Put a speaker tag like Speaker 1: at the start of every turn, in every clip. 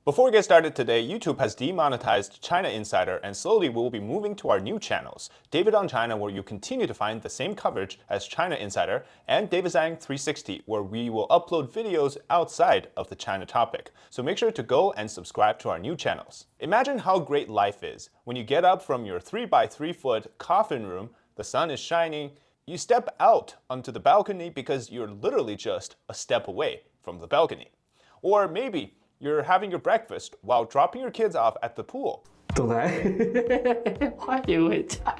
Speaker 1: Before we get started today, YouTube has demonetized China Insider, and slowly we will be moving to our new channels, David on China, where you continue to find the same coverage as China Insider, and David Zhang 360, where we will upload videos outside of the China topic. So make sure to go and subscribe to our new channels. Imagine how great life is when you get up from your 3x3-foot coffin room, the sun is shining, you step out onto the balcony because you're literally just a step away from the balcony. Or maybe you're having your breakfast while dropping your kids off at the pool.
Speaker 2: 总裁，欢迎回家。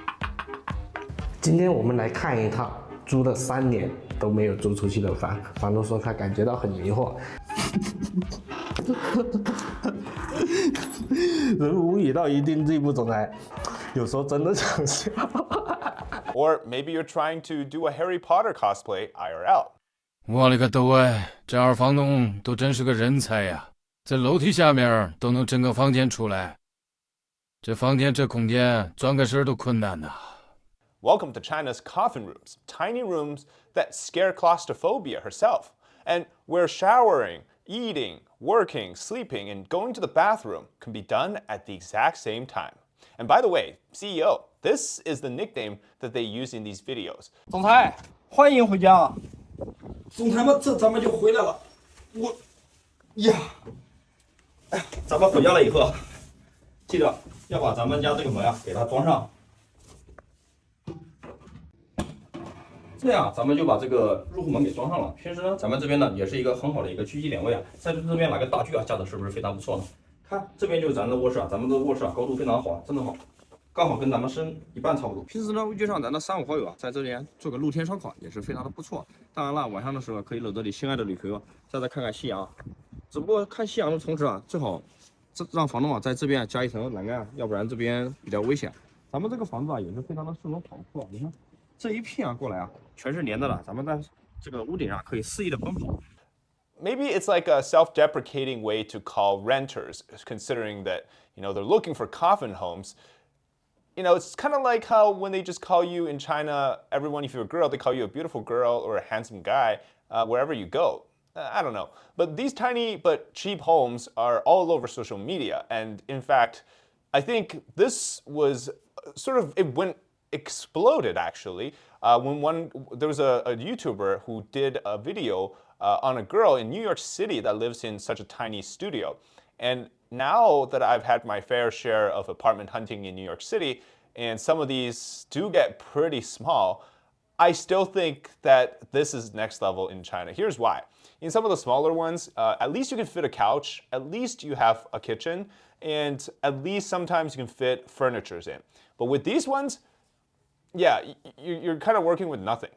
Speaker 2: 今天我们来看一套租了3年都没有租出去的房，房东说他感觉到很迷惑。人无语到一定地步，总裁，有时候真的想笑。
Speaker 1: Or maybe you're trying to do a Harry Potter cosplay IRL.
Speaker 3: 我勒个兜哎，这二房东都真是个人才呀！在楼梯下面都能整个房间出来，这房间这空间钻个身都困难呐。
Speaker 1: Welcome to China's coffin rooms, tiny rooms that scare claustrophobia herself, and where showering, eating, working, sleeping, and going to the bathroom can be done at the exact same time. And by the way, CEO, this is the nickname that they use in these videos.
Speaker 4: 总裁，欢迎回家。总裁们，这咱们就回来了。咱们回家了以后，记得要把咱们家这个门啊给它装上。这样咱们就把这个入户门给装上了。平时呢，咱们这边呢也是一个很好的一个居集点位啊。在这边拿个大锯啊架的是不是非常不错呢？看这边就是咱的卧室啊，咱们的卧室啊高度非常好，真的好。刚好跟咱们升一半差不多。平时呢，就像咱的3、5好友啊，在这边做个露天烧烤也是非常的不错。当然了，晚上的时候可以搂着你心爱的女朋友，在这看看夕阳。只不过看夕阳的同时啊，最好让房东啊在这边加一层栏杆，要不然这边比较危险。咱们这个房子啊也是非常的适合跑酷啊，你看这一片啊过来啊，全是连着的，咱们在这个屋顶上可以肆意的奔跑。
Speaker 1: Maybe it's like a self-deprecating way to call renters, considering that, they're looking for coffin homes. It's kind of like how when they just call you in China, everyone, if you're a girl, they call you a beautiful girl or a handsome guy wherever you go. I don't know. But these tiny but cheap homes are all over social media. And in fact, I think this was exploded actually when there was a YouTuber who did a video on a girl in New York City that lives in such a tiny studio. And now that I've had my fair share of apartment hunting in New York City, and some of these do get pretty small, I still think that this is next level in China. Here's why. In some of the smaller ones, at least you can fit a couch, at least you have a kitchen, and at least sometimes you can fit furnitures in. But with these ones, yeah, you're kind of working with nothing.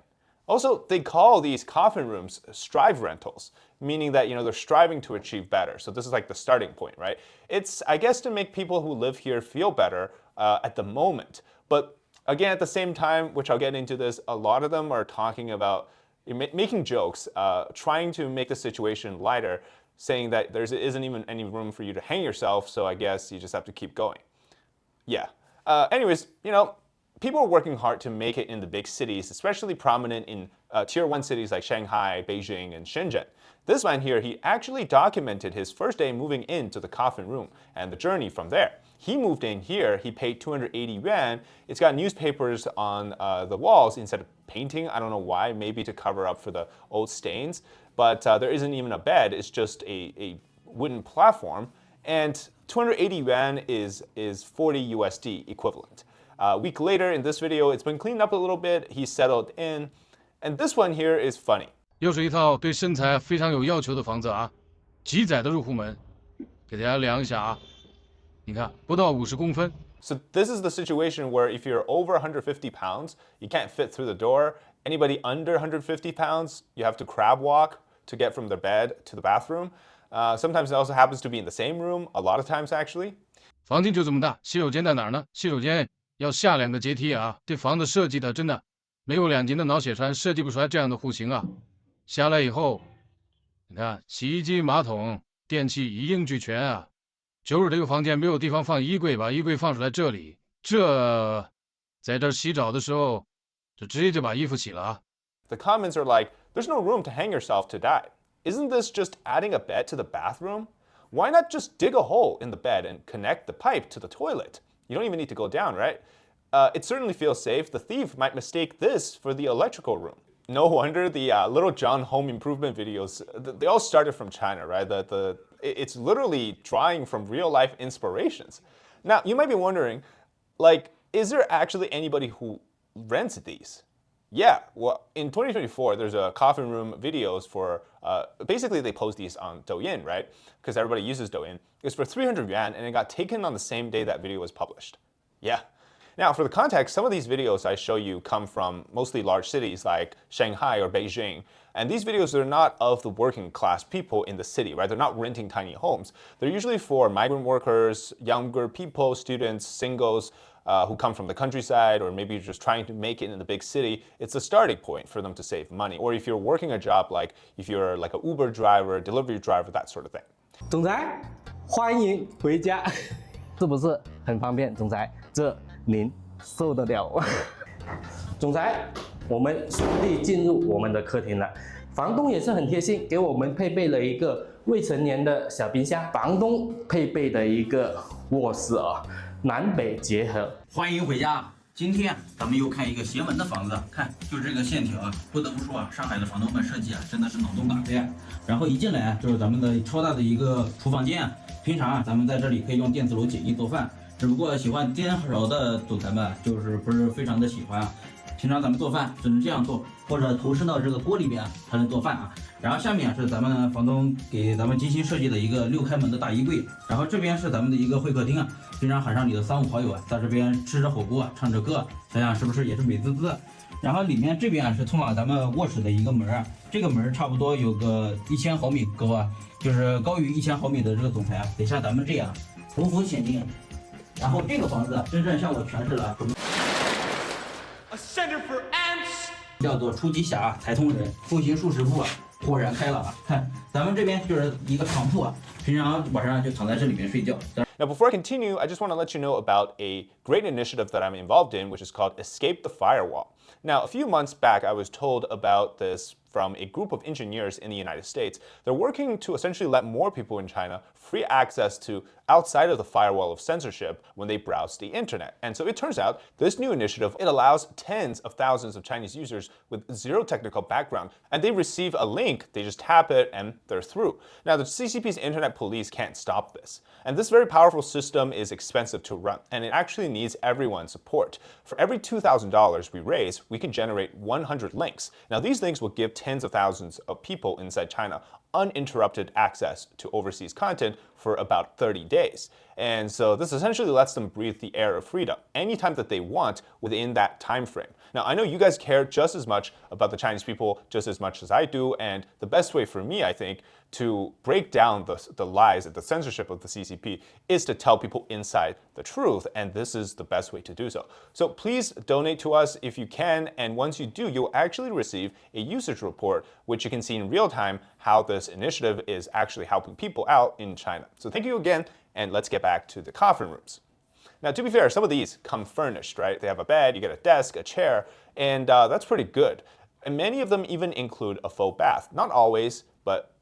Speaker 1: Also, they call these coffin rooms strive rentals, meaning that they're striving to achieve better. So this is like the starting point, right? It's, I guess, to make people who live here feel better at the moment. But again, at the same time, which I'll get into this, a lot of them are talking about making jokes, trying to make the situation lighter, saying that there isn't even any room for you to hang yourself, so I guess you just have to keep going. Yeah. Anyways, people are working hard to make it in the big cities, especially prominent in tier 1 cities like Shanghai, Beijing, and Shenzhen. This man here, he actually documented his first day moving into the coffin room and the journey from there. He moved in here, he paid 280 yuan. It's got newspapers on the walls instead of painting. I don't know why, maybe to cover up for the old stains. But there isn't even a bed, it's just a wooden platform. And 280 yuan is 40 USD equivalent. A week later in this video, it's been cleaned up a little bit, he's settled in. And this one here is funny.
Speaker 3: 又是一套对身材非常有要求的房子啊，极窄的入户门，给大家量一下啊，你看不到50公分。
Speaker 1: So this is the situation where if you're over 150 pounds, you can't fit through the door. Anybody under 150 pounds, you have to crab walk to get from the bed to the bathroom. Sometimes it also happens to be in the same room, a lot of times actually.
Speaker 3: 房间就这么大，洗手间在哪儿呢？洗手间要下2个阶梯啊，这房子设计的真的没有2斤的脑血栓设计不出来这样的户型啊。下来以后，你看洗衣机、马桶、电器一应俱全啊。就是这个房间没有地方放衣柜，把衣柜放出来这里，在这洗澡的时候，就直接就把衣服洗了啊。
Speaker 1: The comments are like, there's no room to hang yourself to die. Isn't this just adding a bed to the bathroom? Why not just dig a hole in the bed and connect the pipe to the toilet? You don't even need to go down, right? It certainly feels safe. The thief might mistake this for the electrical room. No wonder the little John home improvement videos, they all started from China, right? It's literally drawing from real life inspirations. Now, you might be wondering, like, is there actually anybody who rents these? Yeah, well, in 2024, there's a coffin room videos for, basically they post these on Douyin, right? Because everybody uses Douyin. It's for 300 yuan, and it got taken on the same day that video was published. Yeah. Now, for the context, some of these videos I show you come from mostly large cities like Shanghai or Beijing. And these videos are not of the working class people in the city, right? They're not renting tiny homes. They're usually for migrant workers, younger people, students, singles, who come from the countryside, or maybe you're just trying to make it in the big city. It's a starting point for them to save money. Or if you're working a job, like if you're like an Uber driver, delivery driver, that sort of thing.
Speaker 2: 总裁，欢迎回家，是不是很方便？总裁，这您受得了吗？总裁，我们顺利进入我们的客厅了。房东也是很贴心，给我们配备了一个未成年的小冰箱，房东配备的一个卧室啊，南北结合。
Speaker 4: 欢迎回家。今天咱们又看一个邪门的房子，看就这个线条啊，不得不说啊，上海的房东们设计啊，真的是脑洞大开。然后一进来啊，就是咱们的超大的一个厨房间。平常啊，咱们在这里可以用电磁炉简易做饭，只不过喜欢煎熟的总裁们就是不是非常的喜欢啊。平常咱们做饭只能这样做，或者投身到这个锅里边才能做饭啊。然后下面是咱们房东给咱们精心设计的一个6开门的大衣柜，然后这边是咱们的一个会客厅啊。经常喊上你的3、5好友啊，在这边吃着火锅啊，唱着歌，想想是不是也是美滋滋？然后里面这边啊是通往咱们卧室的一个门啊，这个门差不多有个1000毫米高啊，就是高于1000毫米的这个总裁啊，得像咱们这样匍匐前进。然后这个房子真正向我诠释了什么？
Speaker 5: A center for ants.
Speaker 4: 叫做出击侠财通人，步行数十步啊，豁然开朗啊！看咱们这边就是一个床铺啊，平常晚上就躺在这里面睡觉。
Speaker 1: Now, before I continue, I just want to let you know about a great initiative that I'm involved in, which is called Escape the Firewall. Now, a few months back, I was told about this from a group of engineers in the United States. They're working to essentially let more people in China free access to outside of the firewall of censorship when they browse the internet. And so it turns out this new initiative, it allows tens of thousands of Chinese users with zero technical background, and they receive a link, they just tap it and they're through. Now, the CCP's internet police can't stop this. And this very powerful system is expensive to run, and it actually needs everyone's support. For every $2,000 we raise, we can generate 100 links. Now, these links will give tens of thousands of people inside China uninterrupted access to overseas content for about 30 days. And so this essentially lets them breathe the air of freedom anytime that they want within that time frame. Now, I know you guys care just as much about the Chinese people just as much as I do, and the best way for me, I think, to break down the lies and the censorship of the CCP is to tell people inside the truth, and this is the best way to do so. So please donate to us if you can, and once you do, you'll actually receive a usage report, which you can see in real time how this initiative is actually helping people out in China. So thank you again, and let's get back to the coffin rooms. Now, to be fair, some of these come furnished, right? They have a bed, you get a desk, a chair, and that's pretty good. And many of them even include a faux bath. Not always, but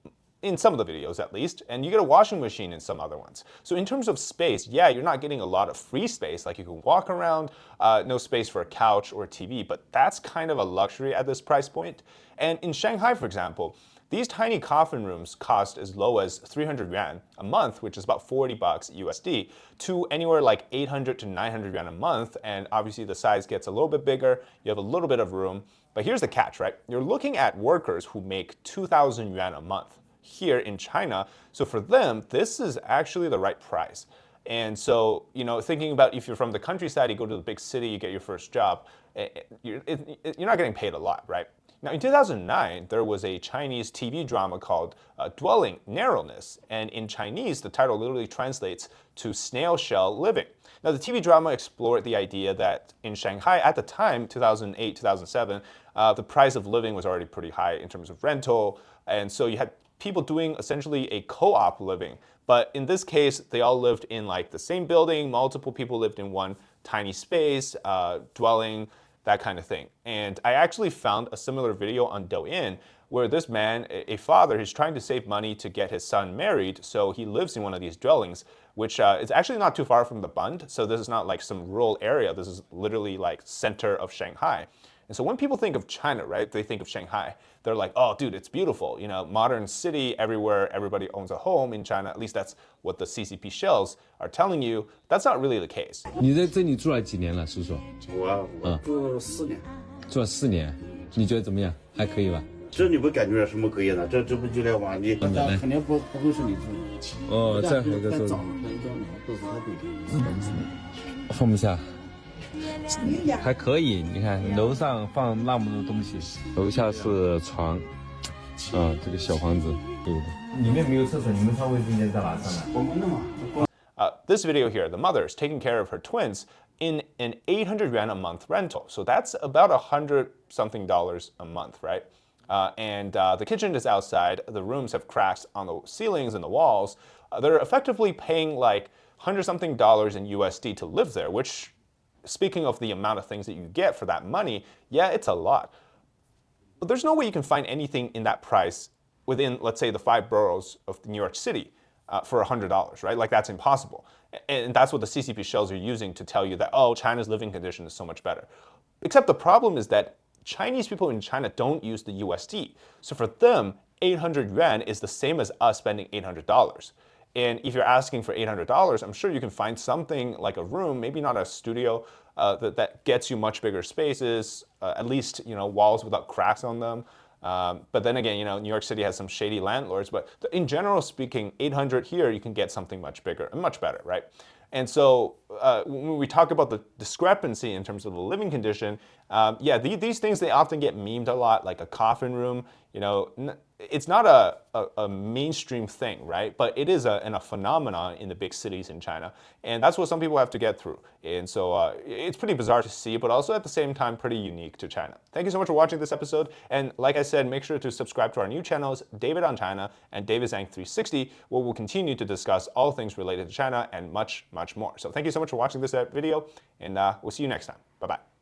Speaker 1: in some of the videos at least, and you get a washing machine in some other ones. So in terms of space, yeah, you're not getting a lot of free space, like you can walk around, no space for a couch or a TV, but that's kind of a luxury at this price point. And in Shanghai, for example, these tiny coffin rooms cost as low as 300 yuan a month, which is about 40 bucks USD, to anywhere like 800 to 900 yuan a month. And obviously the size gets a little bit bigger, you have a little bit of room. But here's the catch, right? You're looking at workers who make 2,000 yuan a month here in China. So for them, this is actually the right price. And so, you know, thinking about if you're from the countryside, you go to the big city, you get your first job, you're not getting paid a lot, right? Now, in 2009, there was a Chinese TV drama called Dwelling Narrowness, and in Chinese, the title literally translates to snail shell living. Now, the TV drama explored the idea that in Shanghai at the time, 2008, 2007, the price of living was already pretty high in terms of rental, and so you had people doing essentially a co-op living. But in this case, they all lived in like the same building, multiple people lived in one tiny space, dwelling, that kind of thing. And I actually found a similar video on Douyin, where this man, a father, he's trying to save money to get his son married, so he lives in one of these dwellings, which is actually not too far from the Bund. So this is not like some rural area. This is literally like center of Shanghai. And so when people think of China, right, they think of Shanghai. They're like, oh, dude, it's beautiful. You know, modern city everywhere, everybody owns a home in China. At least that's what the CCP shells are telling you. That's not really the case.
Speaker 6: 你在这里住了几年了，叔叔？
Speaker 7: 我住4年，
Speaker 6: 住了4年，你觉得怎么样？还可以吧？
Speaker 7: 这你不感觉什么隔音呢？这不就在往里？那肯定不会是你住的。
Speaker 6: 哦，再和一个说，
Speaker 7: 都是他的。
Speaker 6: 放不下。还可以，你看楼上放那么多东西，楼下是床，这个小房子，对的。里面没有厕所，你们上卫生间在哪上的？
Speaker 7: 我们那么。
Speaker 1: This video here, the mother is taking care of her twins in an 800 yuan a month rental. So that's about $100 something a month, right? And the kitchen is outside. The rooms have cracks on the ceilings and the walls. They're effectively paying like $100 something in USD to live there, which, speaking of the amount of things that you get for that money, yeah, it's a lot. But there's no way you can find anything in that price within, let's say, the 5 boroughs of New York City for $100, right? Like, that's impossible. And that's what the CCP shells are using to tell you that, oh, China's living condition is so much better. Except the problem is that Chinese people in China don't use the USD. So for them, 800 yuan is the same as us spending $800. And if you're asking for $800, I'm sure you can find something like a room, maybe not a studio, that gets you much bigger spaces, at least, you know, walls without cracks on them. But then again, you know, New York City has some shady landlords, but in general speaking, 800 here, you can get something much bigger and much better, right? And so when we talk about the discrepancy in terms of the living condition, yeah, these things, they often get memed a lot, like a coffin room. You know, it's not a mainstream thing, right? But it is a phenomenon in the big cities in China. And that's what some people have to get through. And so it's pretty bizarre to see, but also at the same time, pretty unique to China. Thank you so much for watching this episode. And like I said, make sure to subscribe to our new channels, David on China and David Zhang 360, where we'll continue to discuss all things related to China and much, much more. So thank you so much for watching this video, and we'll see you next time. Bye-bye.